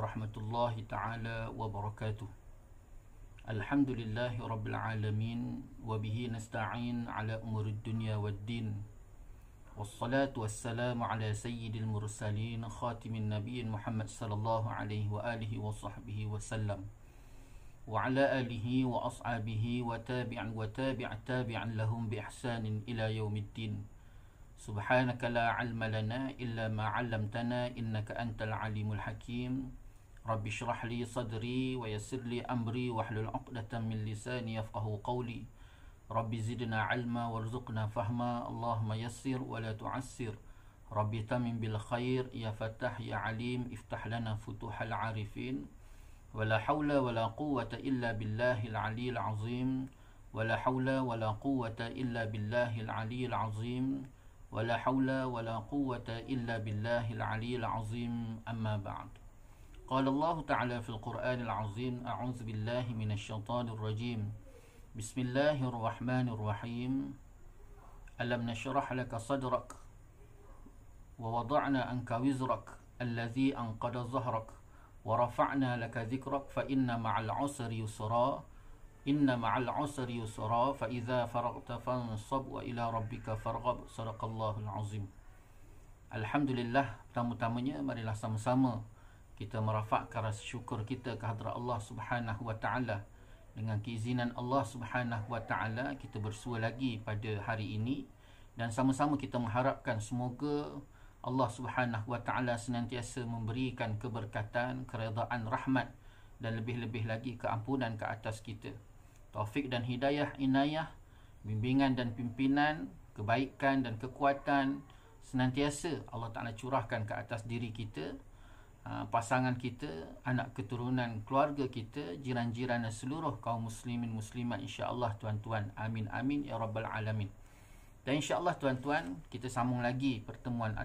warahmatullahi ta'ala wabarakatuh. Alhamdulillahi rabbil alamin, wabihi nasta'in ala umurid dunya waddin. Wassalatu wassalamu ala sayyidil mursalin, khatimin nabiyyin Muhammad sallallahu alaihi wa alihi wa sahbihi wasallam, wa ala alihi wa ashabihi wa tabi'an lahum bi ihsanin ila yaumiddin. Subhanaka la ilma lana illa ma 'allamtana innaka antal alimul hakim. Rabbi shrah li sadri wa yassir li amri wahlul 'uqdatam min lisani yafqahu qawli. Rabbi zidna 'ilma warzuqna fahma. Allahumma yassir wa la tu'assir. Rabbi tamim bil khair ya Fattah ya Alim, iftah lana futuhal 'arifin. Wala hawla wala quwwata illa billahil 'aliyyil 'azim. Wala hawla wala quwwata illa billahil 'aliyyil 'azim. ولا حول ولا قوة إلا بالله العلي العظيم أما بعد. قال الله تعالى في القرآن العظيم: أعوذ بالله من الشيطان الرجيم. بسم الله الرحمن الرحيم. ألم نشرح لك صدرك ووضعنا عنك وزرك الذي أنقض ظهرك ورفعنا لك ذكرك فإن مع العسر يسرا إن مع العسر يسرا فإذا فرغت فانصب وإلى ربك فارغب. Sadaqallahul azim. Alhamdulillah, pertama-tamanya marilah sama-sama kita merafakkan rasa syukur kita ke hadrat Allah Subhanahu wa taala. Dengan keizinan Allah Subhanahu wa taala, kita bersua lagi pada hari ini dan sama-sama kita mengharapkan semoga Allah Subhanahu wa taala senantiasa memberikan keberkatan, keredaan, rahmat dan lebih-lebih lagi keampunan ke atas kita. Taufik dan hidayah, inayah, bimbingan dan pimpinan, kebaikan dan kekuatan senantiasa Allah Ta'ala curahkan ke atas diri kita, pasangan kita, anak keturunan, keluarga kita, jiran-jiran dan seluruh kaum muslimin muslimat, insya-Allah tuan-tuan. Amin amin ya rabbal alamin. Dan insya-Allah tuan-tuan, kita sambung lagi pertemuan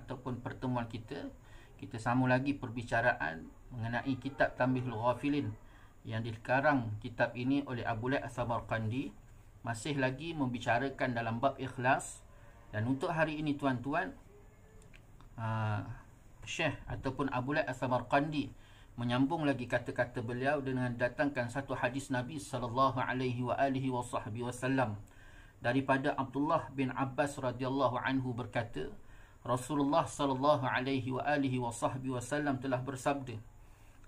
kita sambung lagi perbicaraan mengenai kitab Tanbihul Ghafilin yang dikarang kitab ini oleh Abu Laith As-Samarqandi, masih lagi membicarakan dalam bab ikhlas. Dan untuk hari ini tuan-tuan, Syekh ataupun Abu Laith As-Samarqandi menyambung lagi kata-kata beliau dengan datangkan satu hadis Nabi sallallahu alaihi wa alihi wasallam daripada Abdullah bin Abbas radhiyallahu anhu berkata, Rasulullah sallallahu alaihi wa alihi wasallam telah bersabda: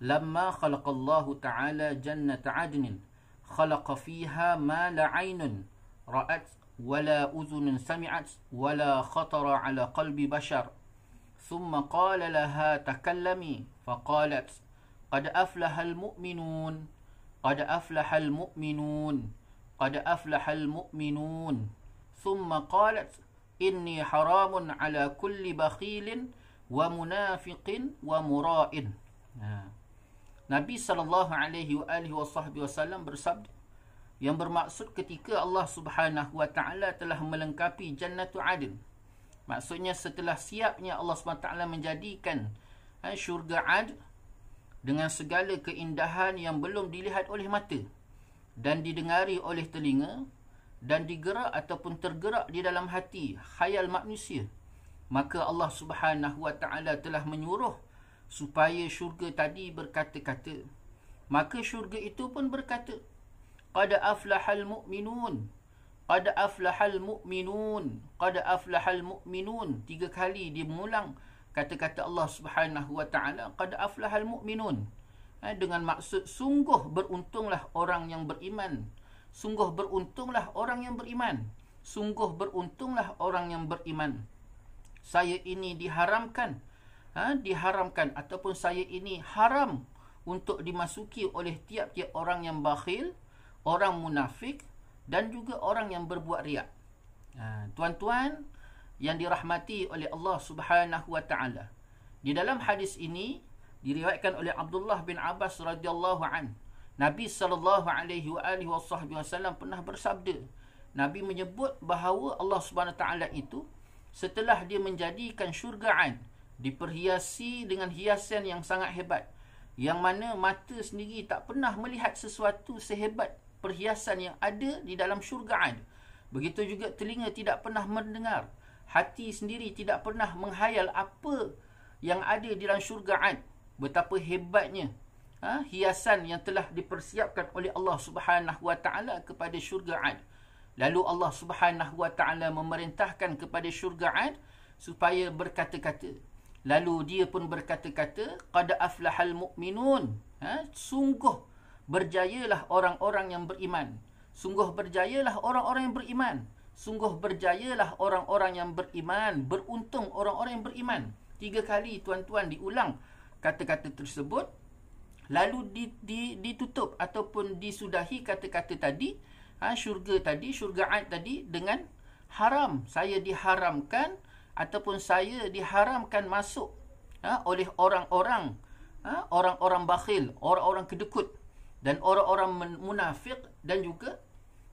Lamma khalaqallahu ta'ala jannata 'adnin khalaqa fiha ma la 'aynun ra'at wala udhunun sami'at wala khatara 'ala qalbi bashar. Thumma qala laha takallami faqalat qad aflahal mu'minun qad aflahal mu'minun qad aflahal mu'minun. Thumma qalat inni haramun 'ala kulli bakhilin wa munafiqin wa mura'in. Nabi SAW bersabda, yang bermaksud ketika Allah Subhanahu wa taala telah melengkapi Jannatu Adn, maksudnya setelah siapnya Allah Subhanahu wa taala menjadikan syurga Ad dengan segala keindahan yang belum dilihat oleh mata dan didengari oleh telinga dan digerak ataupun tergerak di dalam hati khayal manusia, maka Allah Subhanahu wa taala telah menyuruh supaya syurga tadi berkata-kata. Maka syurga itu pun berkata, qad aflahal mu'minun qad aflahal mu'minun qad aflahal mu'minun. 3 kali dia mengulang kata-kata Allah Subhanahu wa taala, qad aflahal mu'minun, dengan maksud sungguh beruntunglah orang yang beriman, sungguh beruntunglah orang yang beriman, sungguh beruntunglah orang yang beriman. Saya ini diharamkan ataupun saya ini haram untuk dimasuki oleh tiap-tiap orang yang bakhil, orang munafik dan juga orang yang berbuat riak. Tuan-tuan yang dirahmati oleh Allah Subhanahu wa taala, di dalam hadis ini diriwayatkan oleh Abdullah bin Abbas radhiyallahu an, Nabi sallallahu alaihi wasallam pernah bersabda. Nabi menyebut bahawa Allah Subhanahu wa taala itu setelah dia menjadikan syurga Ad diperhiasi dengan hiasan yang sangat hebat, yang mana mata sendiri tak pernah melihat sesuatu sehebat perhiasan yang ada di dalam syurga Ad. Begitu juga telinga tidak pernah mendengar, hati sendiri tidak pernah menghayal apa yang ada di dalam syurga Ad. Betapa hebatnya hiasan yang telah dipersiapkan oleh Allah Subhanahu wa taala kepada syurga 'Ad. Lalu Allah Subhanahu wa taala memerintahkan kepada syurga 'Ad supaya berkata-kata. Lalu dia pun berkata-kata, qad aflahal mu'minun. Sungguh berjayalah orang-orang yang beriman. Sungguh berjayalah orang-orang yang beriman. Sungguh berjayalah orang-orang yang beriman. Beruntung orang-orang yang beriman. 3 kali tuan-tuan diulang kata-kata tersebut. Lalu ditutup ataupun disudahi kata-kata tadi, syurga 'Ad tadi dengan haram. Saya diharamkan ataupun saya diharamkan masuk oleh orang-orang bakhil, orang-orang kedekut dan orang-orang munafik dan juga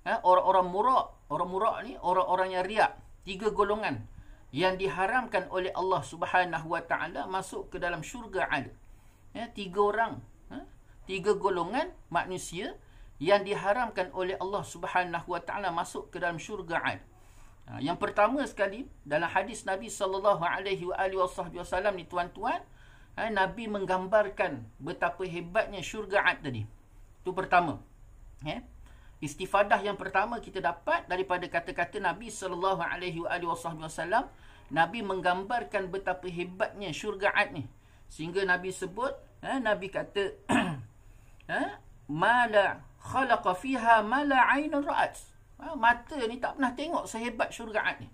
orang-orang murak. Orang murak ni orang-orang yang riak. 3 golongan yang diharamkan oleh Allah Subhanahu wa taala masuk ke dalam syurga 'Ad. 3 orang, 3 golongan manusia yang diharamkan oleh Allah Subhanahu wa taala masuk ke dalam syurga 'Ad. Yang pertama sekali dalam hadis Nabi sallallahu alaihi wasallam ni tuan-tuan, Nabi menggambarkan betapa hebatnya syurga 'Ad tadi. Itu pertama. Istifadah yang pertama kita dapat daripada kata-kata Nabi sallallahu alaihi wasallam, Nabi menggambarkan betapa hebatnya syurga 'Ad ni. Sehingga Nabi sebut, Nabi kata ma la khalaqa fiha ma la 'ainun ra'at. Mata ni tak pernah tengok sehebat syurga 'Ad ni.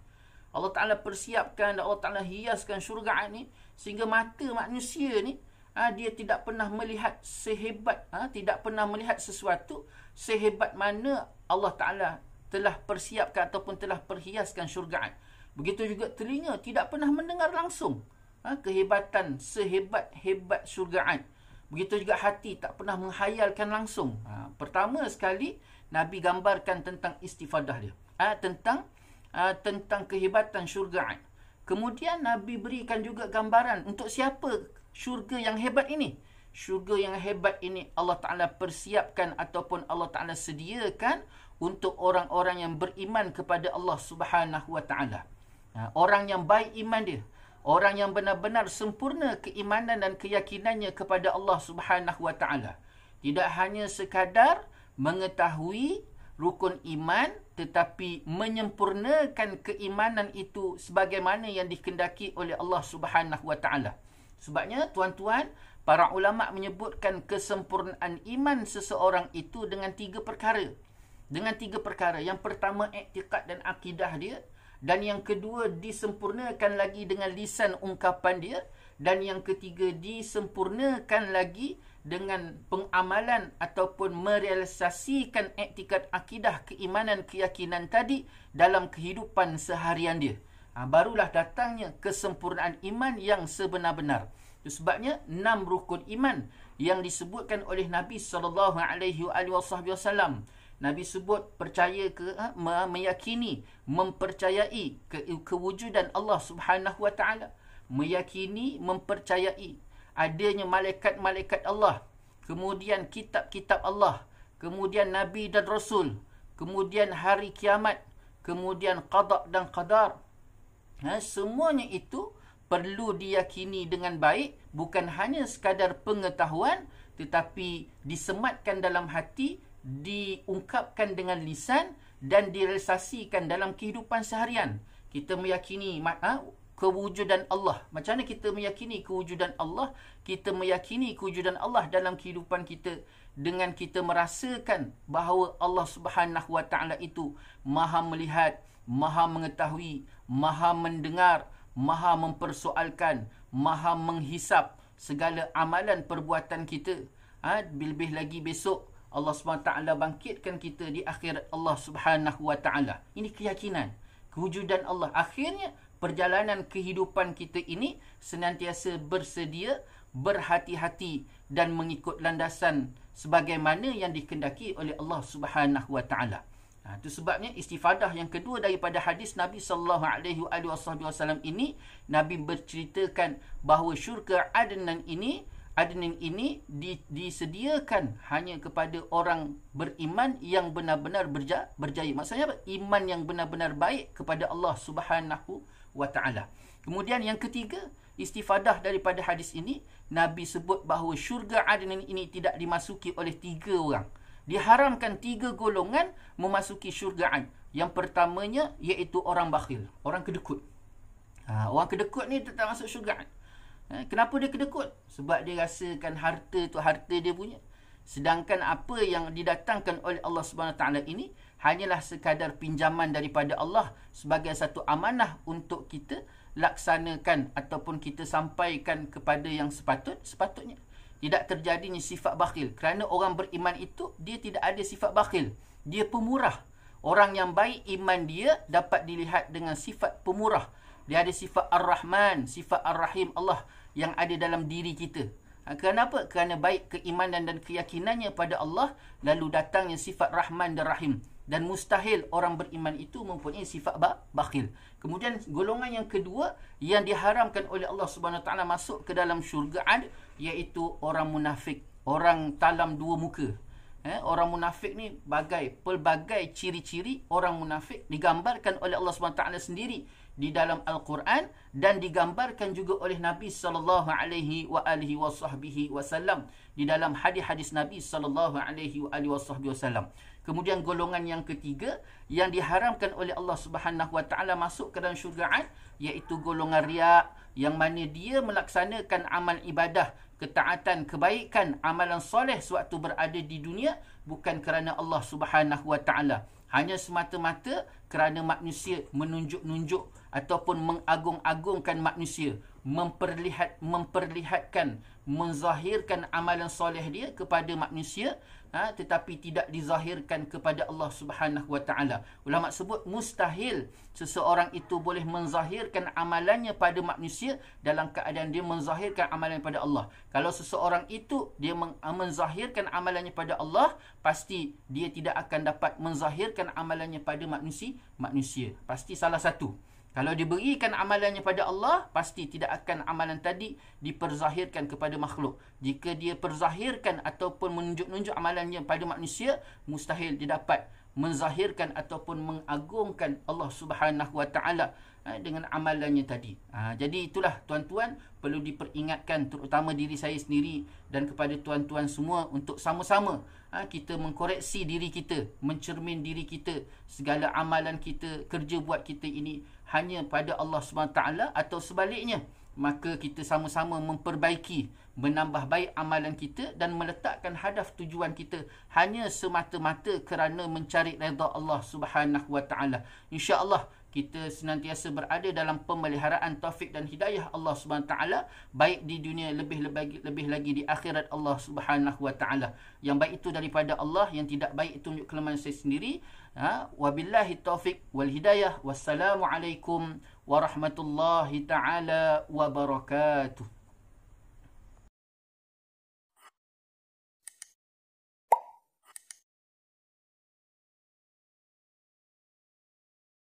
Allah Ta'ala persiapkan, Allah Ta'ala hiaskan syurga 'Ad ni sehingga mata manusia ni dia tidak pernah melihat sehebat, tidak pernah melihat sesuatu sehebat mana Allah Ta'ala telah persiapkan ataupun telah perhiaskan syurga 'Ad. Begitu juga telinga tidak pernah mendengar langsung kehebatan sehebat-hebat syurga 'Ad. Begitu juga hati tak pernah menghayalkan langsung. Pertama sekali Nabi gambarkan tentang istifadah dia, tentang kehebatan syurga 'Ad. Kemudian Nabi berikan juga gambaran untuk siapa syurga yang hebat ini. Syurga yang hebat ini Allah Ta'ala persiapkan ataupun Allah Ta'ala sediakan untuk orang-orang yang beriman kepada Allah Subhanahu wa Ta'ala. Orang yang baik iman dia, orang yang benar-benar sempurna keimanan dan keyakinannya kepada Allah Subhanahu wa Ta'ala. Tidak hanya sekadar mengetahui rukun iman, tetapi menyempurnakan keimanan itu sebagaimana yang dikehendaki oleh Allah Subhanahu wa Ta'ala. Sebabnya tuan-tuan, para ulama menyebutkan kesempurnaan iman seseorang itu dengan 3 perkara. Dengan 3 perkara. Yang pertama, i'tiqad dan akidah dia. Dan yang kedua, disempurnakan lagi dengan lisan ungkapan dia. Dan yang ketiga, disempurnakan lagi dengan pengamalan ataupun merealisasikan i'tikad, akidah, keimanan, keyakinan tadi dalam kehidupan seharian dia. Barulah datangnya kesempurnaan iman yang sebenar-benar. Itu sebabnya 6 rukun iman yang disebutkan oleh Nabi SAW. Nabi sebut percaya meyakini, mempercayai kewujudan Allah Subhanahu wa Ta'ala. Meyakini, mempercayai adanya malaikat-malaikat Allah. Kemudian kitab-kitab Allah. Kemudian Nabi dan Rasul. Kemudian hari kiamat. Kemudian qada dan qadar. Semuanya itu perlu diyakini dengan baik. Bukan hanya sekadar pengetahuan, tetapi disematkan dalam hati, diungkapkan dengan lisan dan direalisasikan dalam kehidupan seharian. Kita meyakini kewujudan Allah. Macam mana kita meyakini kewujudan Allah? Kita meyakini kewujudan Allah dalam kehidupan kita dengan kita merasakan bahawa Allah Subhanahu wa Ta'ala itu Maha melihat, Maha mengetahui, Maha mendengar, Maha mempersoalkan, Maha menghisap segala amalan perbuatan kita. Lebih lagi besok Allah SWT bangkitkan kita di akhirat Allah Subhanahu wa Ta'ala. Ini keyakinan kewujudan Allah. Akhirnya perjalanan kehidupan kita ini senantiasa bersedia, berhati-hati dan mengikut landasan sebagaimana yang dikehendaki oleh Allah Subhanahu wa Ta'ala. Itu sebabnya istifadah yang kedua daripada hadis Nabi sallallahu alaihi wasallam ini, Nabi berceritakan bahawa syurga Adnan ini disediakan hanya kepada orang beriman yang benar-benar berjaya. Maksudnya apa? Iman yang benar-benar baik kepada Allah Subhanahu wa Ta'ala. Kemudian yang ketiga, istifadah daripada hadis ini, Nabi sebut bahawa syurga Adn ini tidak dimasuki oleh 3 orang. Diharamkan 3 golongan memasuki syurga Adn. Yang pertamanya iaitu orang bakhil, orang kedekut. Orang kedekut ni tak masuk syurga Adn. Kenapa dia kedekut? Sebab dia rasakan harta tu harta dia punya. Sedangkan apa yang didatangkan oleh Allah Subhanahu Taala ini hanyalah sekadar pinjaman daripada Allah sebagai satu amanah untuk kita laksanakan ataupun kita sampaikan kepada yang sepatutnya. Tidak terjadinya sifat bakhil. Kerana orang beriman itu dia tidak ada sifat bakhil. Dia pemurah. Orang yang baik iman dia dapat dilihat dengan sifat pemurah. Dia ada sifat Ar-Rahman, sifat Ar-Rahim Allah yang ada dalam diri kita. Kenapa? Kerana baik keimanan dan keyakinannya pada Allah, lalu datangnya sifat Rahman dan Rahim. Dan mustahil orang beriman itu mempunyai sifat bakhil. Kemudian golongan yang kedua yang diharamkan oleh Allah Subhanahu Wa Taala masuk ke dalam syurga Adn, iaitu orang munafik, orang talam 2 muka. Orang munafik ni pelbagai ciri-ciri orang munafik digambarkan oleh Allah Subhanahu Wa Taala sendiri di dalam Al-Quran dan digambarkan juga oleh Nabi sallallahu alaihi wasallam di dalam hadis-hadis Nabi sallallahu alaihi wasallam. Kemudian golongan yang ketiga yang diharamkan oleh Allah Subhanahu Wa Taala masuk ke dalam syurga Adn, iaitu golongan riya, yang mana dia melaksanakan amal ibadah, ketaatan, kebaikan, amalan soleh sewaktu berada di dunia bukan kerana Allah Subhanahu Wa Taala, hanya semata-mata kerana manusia menunjuk-nunjuk ataupun mengagung-agungkan manusia, memperlihatkan, menzahirkan amalan soleh dia kepada manusia, tetapi tidak dizahirkan kepada Allah Subhanahu Wa Taala. Ulama sebut mustahil seseorang itu boleh menzahirkan amalannya pada manusia dalam keadaan dia menzahirkan amalannya pada Allah. Kalau seseorang itu dia menzahirkan amalannya pada Allah, pasti dia tidak akan dapat menzahirkan amalannya pada manusia. Pasti salah satu. Kalau diberikan amalannya pada Allah, pasti tidak akan amalan tadi diperzahirkan kepada makhluk. Jika dia perzahirkan ataupun menunjuk-nunjuk amalannya pada manusia, mustahil dia dapat menzahirkan ataupun mengagungkan Allah Subhanahu Wa Taala dengan amalannya tadi. Jadi itulah tuan-tuan, perlu diperingatkan terutama diri saya sendiri dan kepada tuan-tuan semua untuk sama-sama kita mengkoreksi diri kita, mencermin diri kita, segala amalan kita, kerja buat kita ini hanya pada Allah SWT atau sebaliknya. Maka kita sama-sama memperbaiki, menambah baik amalan kita dan meletakkan hadaf tujuan kita hanya semata-mata kerana mencari redha Allah Subhanahu Wa Taala. Insya-Allah kita senantiasa berada dalam pemeliharaan taufik dan hidayah Allah Subhanahu Taala, baik di dunia lebih lagi di akhirat Allah Subhanahu Wa Taala. Yang baik itu daripada Allah, yang tidak baik itu tunjuk kelemahan saya sendiri. Wabillahi taufik wal hidayah. Wassalamualaikum warahmatullahi taala wabarakatuh.